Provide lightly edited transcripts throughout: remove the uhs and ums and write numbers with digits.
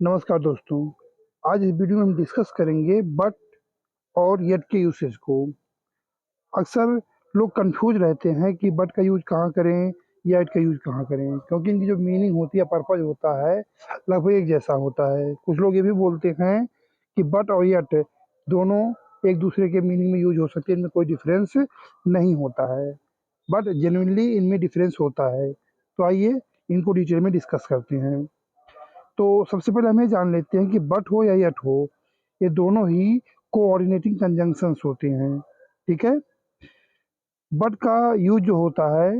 नमस्कार दोस्तों। आज इस वीडियो में हम डिस्कस करेंगे बट और येट के यूसेज को। अक्सर लोग कंफ्यूज रहते हैं कि बट का यूज कहाँ करें, येट का यूज कहाँ करें, क्योंकि इनकी जो मीनिंग होती है, पर्पज होता है, लगभग एक जैसा होता है। कुछ लोग ये भी बोलते हैं कि बट और येट दोनों एक दूसरे के मीनिंग में यूज हो सकते हैं, इनमें कोई डिफरेंस नहीं होता है, बट जेन्युइनली इनमें डिफरेंस होता है। तो आइए इनको डिटेल में डिस्कस करते हैं। तो सबसे पहले हम ये जान लेते हैं कि बट हो या यट हो, ये दोनों ही कोऑर्डिनेटिंग कंजंक्शंस होते हैं। ठीक है। बट का यूज जो होता है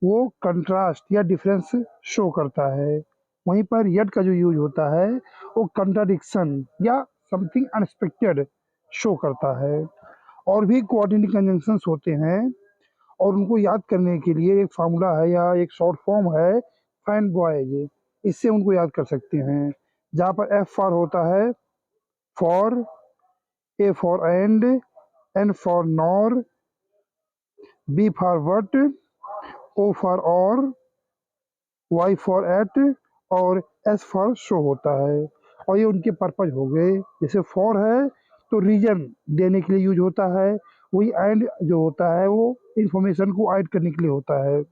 वो कंट्रास्ट या डिफरेंस शो करता है। वहीं पर यट का जो यूज होता है वो कंट्राडिक्शन या समथिंग अनएक्सपेक्टेड शो करता है। और भी कोऑर्डिनेटिंग कंजंक्शंस होते हैं, और उनको याद करने के लिए एक फार्मूला है या एक शॉर्ट फॉर्म है, फाइंड बॉयज। इससे उनको याद कर सकते हैं, जहाँ पर एफ फॉर होता है for, A for and, N for nor, B for but, O for or, Y for yet, और एस फॉर शो होता है। और ये उनके पर्पज हो गए। जैसे फॉर है तो रीजन देने के लिए यूज होता है, वही एंड जो होता है वो इंफॉर्मेशन को ऐड करने के लिए होता है।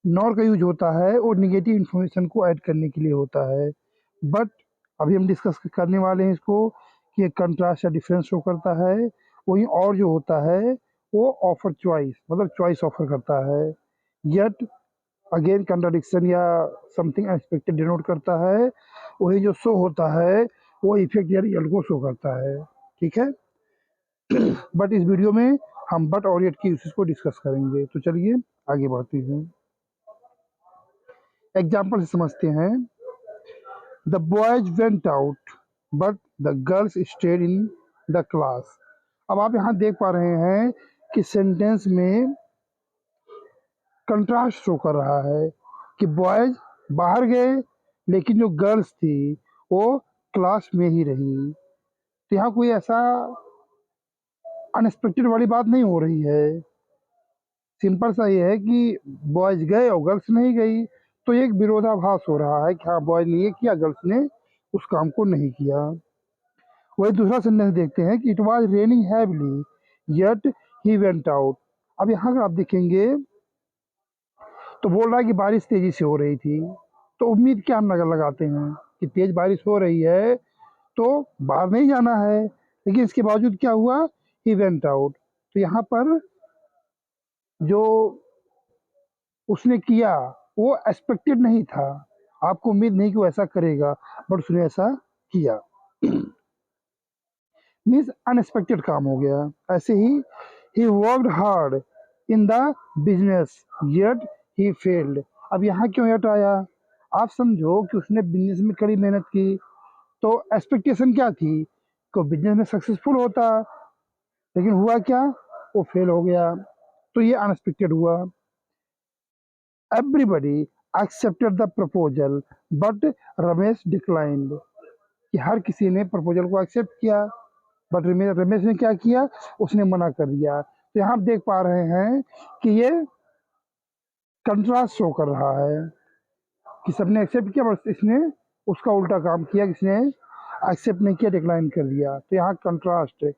नॉर का यूज होता है और निगेटिव इन्फॉर्मेशन को ऐड करने के लिए होता है। बट अभी हम डिस्कस करने वाले हैं इसको कि कंट्रास्ट या डिफरेंस शो करता है। वहीं और जो होता है वो ऑफर चॉइस, मतलब चॉइस ऑफर करता है। यट अगेन कंट्राडिक्शन या समथिंग अनएक्सपेक्टेड डिनोट करता है। वही जो शो होता है वो इफेक्ट या रिजल्ट को शो करता है। ठीक है। बट इस वीडियो में हम बट और यट की यूसेज को डिस्कस करेंगे। तो चलिए आगे बढ़ते हैं, एग्जाम्पल से समझते हैं। The boys went out but the girls stayed in the class. अब आप यहाँ देख पा रहे हैं कि सेंटेंस में कंट्रास्ट शो कर रहा है कि बॉयज बाहर गए लेकिन जो गर्ल्स थी वो क्लास में ही रही। तो यहाँ कोई ऐसा अनएक्सपेक्टेड वाली बात नहीं हो रही है। सिंपल सा ये है कि बॉयज गए और गर्ल्स नहीं गई। तो एक विरोधाभास हो रहा है कि हाँ, बॉयज ने ये किया, गर्ल्स ने उस काम को नहीं किया। वही दूसरा सेंटेंस देखते हैं कि it was raining heavily yet he went out. अब यहाँ अगर आप देखेंगे तो बोल रहा है कि बारिश तेजी से हो रही थी। तो उम्मीद क्या हम नगर लगाते हैं कि तेज बारिश हो रही है तो बाहर नहीं जाना है, लेकिन इसके बावजूद क्या हुआ, ही वेंट आउट। तो यहाँ पर जो उसने किया वो एक्सपेक्टेड नहीं था, आपको उम्मीद नहीं कि वो ऐसा करेगा, बट उसने ऐसा किया। मीन्स अनएक्सपेक्टेड काम हो गया। ऐसे he worked hard in the business yet he failed. अब यहाँ क्यों येट आया, आप समझो कि उसने बिजनेस में कड़ी मेहनत की, तो एक्सपेक्टेशन क्या थी कि बिजनेस में सक्सेसफुल होता, लेकिन हुआ क्या, वो फेल हो गया। तो ये अनएक्सपेक्टेड हुआ। Everybody accepted the proposal but Ramesh declined, कि हर किसी ने प्रपोजल को एक्सेप्ट किया, बट रमेश ने क्या किया, उसने मना कर दिया। तो यहाँ आप देख पा रहे हैं कि ये कंट्रास्ट शो कर रहा है कि सबने एक्सेप्ट किया बट इसने उसका उल्टा काम किया, इसने एक्सेप्ट नहीं किया, डिक्लाइन कर दिया। तो यहाँ कंट्रास्ट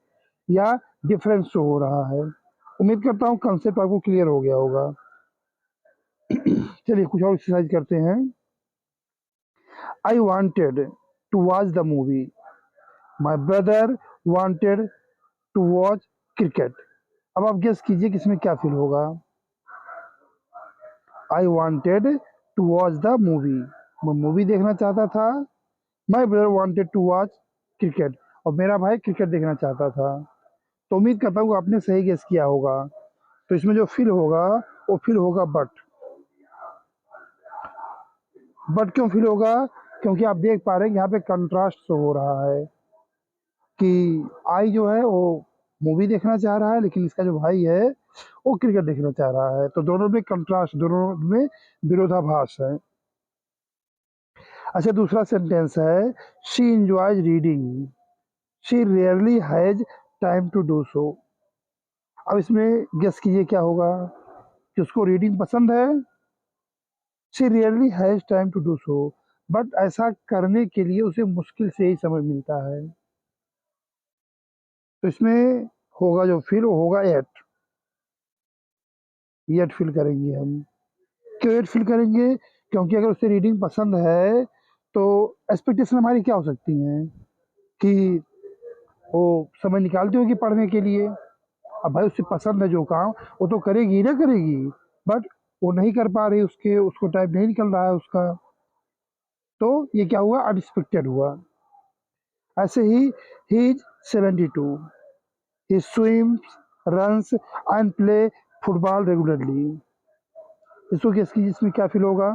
या डिफरेंस शो हो रहा है। उम्मीद करता हूँ कंसेप्ट आपको क्लियर हो गया होगा। चलिए कुछ और एक्सरसाइज करते हैं। I wanted to watch the movie, my brother wanted to watch cricket. अब आप गेस कीजिए कि इसमें क्या फील होगा। I wanted to watch the movie, मैं मूवी देखना चाहता था। My brother wanted to watch cricket, और मेरा भाई क्रिकेट देखना चाहता था। तो उम्मीद करता हूँ आपने सही गेस किया होगा। तो इसमें जो फील होगा वो फील होगा बट। बट क्यों फील होगा, क्योंकि आप देख पा रहे हैं यहाँ पे कंट्रास्ट शो हो रहा है कि आई जो है वो मूवी देखना चाह रहा है, लेकिन इसका जो भाई है वो क्रिकेट देखना चाह रहा है। तो दोनों में कंट्रास्ट, दोनों में विरोधाभास है। अच्छा, दूसरा सेंटेंस है she enjoys reading, she rarely has time to do so. अब इसमें गेस कीजिए क्या होगा, कि उसको रीडिंग पसंद है, she rarely has time to do so, but ऐसा करने के लिए उसे मुश्किल से ही समय मिलता है। तो इसमें होगा जो फिल वो होगा एट, एट फिल करेंगे हम। क्यों एट फिल करेंगे? क्योंकि अगर उसे रीडिंग पसंद है तो एक्सपेक्टेशन हमारी क्या हो सकती हैं कि वो समय निकालती होगी पढ़ने के लिए। अब भाई उसे पसंद है जो काम, वो तो करेगी ही ना करेगी, बट वो नहीं कर पा रही, उसको टाइम नहीं निकल रहा है उसका। तो ये क्या हुआ? अनएक्सपेक्टेड हुआ। ऐसे he is 72, he swims, runs and play football regularly. इसको किसकी जिसमें क्या फिल होगा?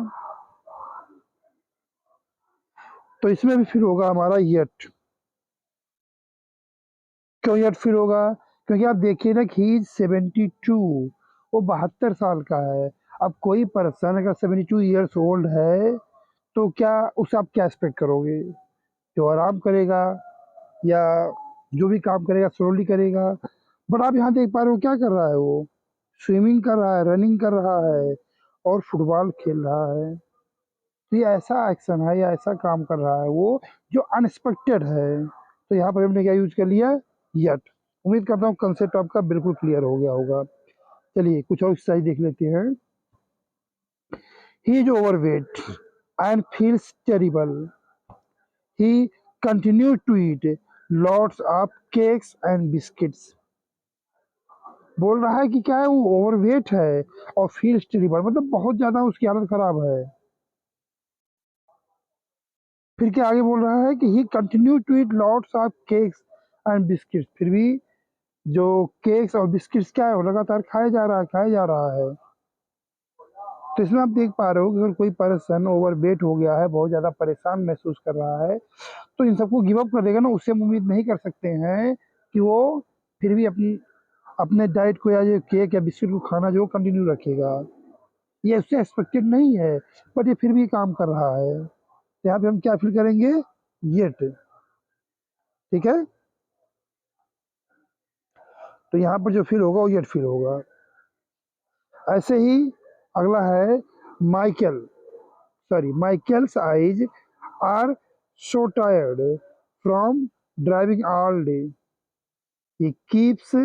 तो इसमें भी फिल होगा हमारा येट। क्यों येट फिल होगा? क्योंकि आप देखिए ना कि ही इज 72, वो 72 साल का है। अब कोई पर्सन अगर 72 ईयर्स ओल्ड है तो क्या उसे आप क्या एक्सपेक्ट करोगे? जो आराम करेगा या जो भी काम करेगा स्लोली करेगा। बट आप यहाँ देख पा रहे हो क्या कर रहा है वो? स्विमिंग कर रहा है, रनिंग कर रहा है और फुटबॉल खेल रहा है। तो ये ऐसा एक्शन है या ऐसा काम कर रहा है वो जो अनएक्सपेक्टेड है। तो यहाँ पर हमने क्या यूज कर लिया? यट। उम्मीद करता हूँ कंसेप्ट आपका बिल्कुल क्लियर हो गया होगा। चलिए कुछ और एक्सरसाइज देख लेते हैं। He is overweight and feels terrible, he continued to eat lots of cakes and biscuits। बोल रहा है कि क्या है, वो ओवरवेट है और फील्स टेरिबल, मतलब बहुत ज्यादा उसकी हालत खराब है। फिर क्या आगे बोल रहा है कि he continue to eat lots of cakes and biscuits, फिर भी जो केक्स और बिस्किट्स क्या है वो लगातार खाया जा रहा है, खाया जा रहा है। तो इसमें आप देख पा रहे हो कि अगर कोई पर्सन ओवरवेट हो गया है, बहुत ज़्यादा परेशान महसूस कर रहा है, तो इन सबको गिव अप कर देगा ना, उससे हम उम्मीद नहीं कर सकते हैं कि वो फिर भी अपने डाइट को या जो केक या बिस्किट को खाना जो कंटिन्यू रखेगा। ये उससे एक्सपेक्टेड नहीं है, बट ये फिर भी काम कर रहा है। तो यहाँ पे हम क्या फील करेंगे? येट। ठीक है, तो यहाँ पर जो फील होगा वो येट फील होगा। ऐसे ही अगला है Michael, sorry, Michael's eyes are so tired from driving all day. He keeps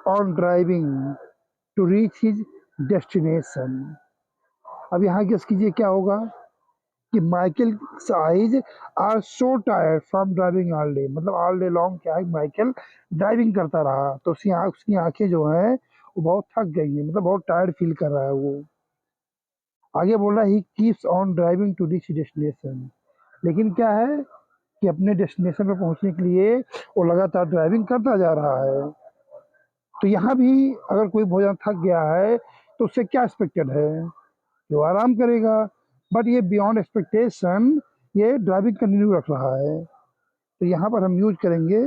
on driving to reach his destination। अब यहाँ गेस कीजिए क्या होगा कि Michael eyes are so tired from driving all day, मतलब ऑल डे लॉन्ग क्या है, Michael driving करता रहा तो उसकी आंखें जो हैं वो बहुत थक गई हैं, मतलब बहुत टायर्ड फील कर रहा है वो। आगे बोल रहा है he keeps on driving to reach destination, लेकिन क्या है कि अपने डेस्टिनेशन पर पहुंचने के लिए वो लगातार ड्राइविंग करता जा रहा है। तो यहाँ भी अगर कोई बहुत ज़्यादा थक गया है तो उससे क्या एक्सपेक्टेड है? जो आराम करेगा, बट ये बियॉन्ड एक्सपेक्टेशन ये ड्राइविंग कंटिन्यू रख रहा है। तो यहाँ पर हम यूज करेंगे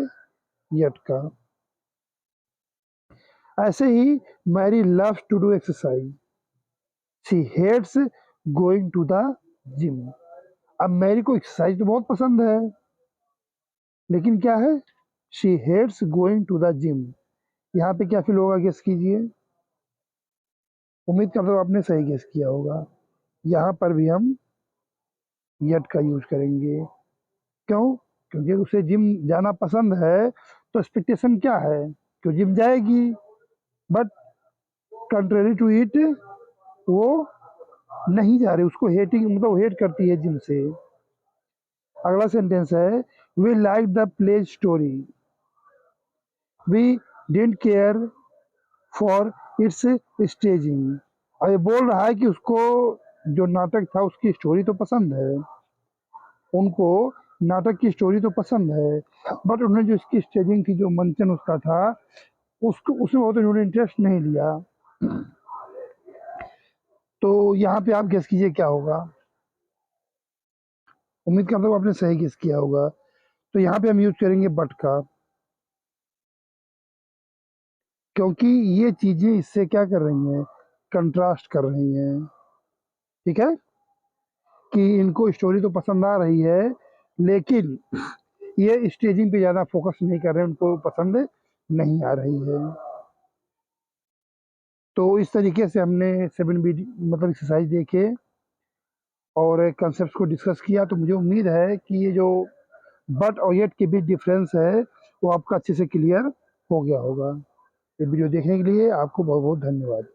येट का। ऐसे ही Mary loves to do exercise, she hates going to the gym. अब मैरी को एक्सरसाइज तो बहुत पसंद है, लेकिन क्या है, she hates going to the gym. यहाँ पे क्या फील होगा गेस कीजिए। उम्मीद करता हूँ आपने सही गेस किया होगा। यहाँ पर भी हम येट का यूज करेंगे। क्यों? क्योंकि उसे जिम जाना पसंद है, तो एक्सपेक्टेशन क्या है कि जिम जाएगी, बट कंट्रेरी टू इट वो नहीं जा रही, उसको हेटिंग, मतलब हेट करती है जिम से। अगला सेंटेंस है we like the play story, we didn't care for its staging. और ये बोल रहा है कि उसको जो नाटक था उसकी स्टोरी तो पसंद है, उनको नाटक की स्टोरी तो पसंद है, बट उन्होंने जो इसकी स्टेजिंग थी, जो मंचन उसका था, उसको उसमें बहुत उन्होंने इंटरेस्ट नहीं लिया। तो यहाँ पे आप गेस कीजिए क्या होगा। उम्मीद करता हूँ आपने सही गेस किया होगा। तो यहाँ पे हम यूज करेंगे बट का, क्योंकि ये चीजें इससे क्या कर रही हैं, कंट्रास्ट कर रही हैं। ठीक है, कि इनको स्टोरी तो पसंद आ रही है, लेकिन ये स्टेजिंग पे ज़्यादा फोकस नहीं कर रहे हैं, उनको पसंद नहीं आ रही है। तो इस तरीके से हमने 7 बी मतलब एक्सरसाइज देखे और कंसेप्ट को डिस्कस किया, तो मुझे उम्मीद है कि ये जो बट और येट के बीच डिफरेंस है वो आपका अच्छे से क्लियर हो गया होगा। ये वीडियो देखने के लिए आपको बहुत बहुत धन्यवाद।